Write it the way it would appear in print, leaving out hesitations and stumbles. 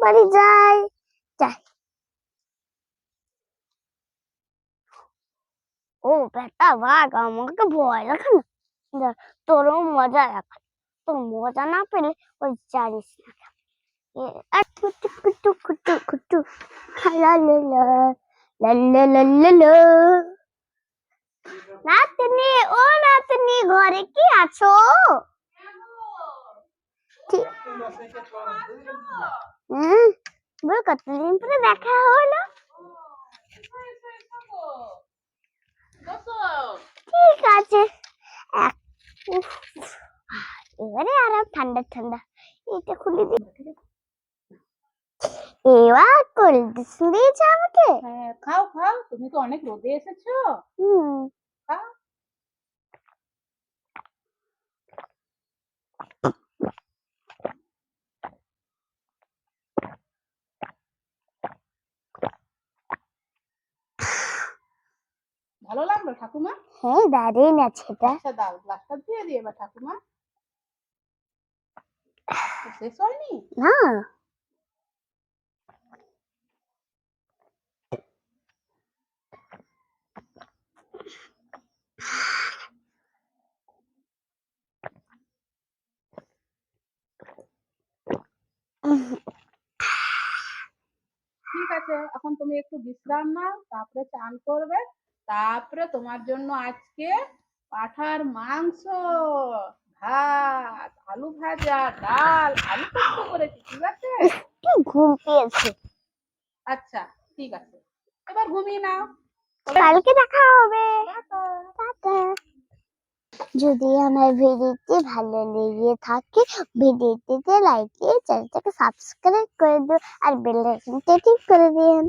বাড়ি যাই যাই। ও বেটা বাঘ, আমাকে ভয় লাগে না। দেখ, তোরও মজা দেখা, তোর মজা না পেলে ওই জানিস না। কুটু কুটু কুটু কুটু লা লা লা লা লা লা লা লা। নাতনি, ও নাতনি, ঘরে কি আছো? কতদিন পরে দেখা হলো। ঠিক আছে, এবারে আরাম, ঠান্ডা ঠান্ডা। এটা খুলে দিই। এবার কোল্ড ড্রিঙ্কস দিয়েছে আমাকে। হ্যাঁ, খাও খাও, তুমি তো অনেক রোদে এসেছো। খাও। ভালো লাগলো ঠাকুমা? হ্যাঁ, দারুণ আছে এটা। আচ্ছা দাও, গ্লাসটা দিয়ে দিই এবার ঠাকুমা। শেষ হয়নি না, ঠিক আছে, এখন তুমি একটু বিশ্রাম নাও, তারপরে চান করবে। তারপরে তোমার জন্য আজকে পাঁঠার মাংস, ভাত, আলু ভাজা, ডাল, আলু পোস্ত করেছি, ঠিক আছে? কি ঘুম পেয়েছে। আচ্ছা ঠিক আছে, এবার ঘুমিয়ে নাও। কালকে দেখা হবে। টাটা। যদি আমার ভিডিওটি ভালো লেগে থাকে, ভিডিওটিতে লাইক দিয়ে চ্যানেলটাকে সাবস্ক্রাইব করে দিও আর বেল আইকনটা টিপ করে দিন।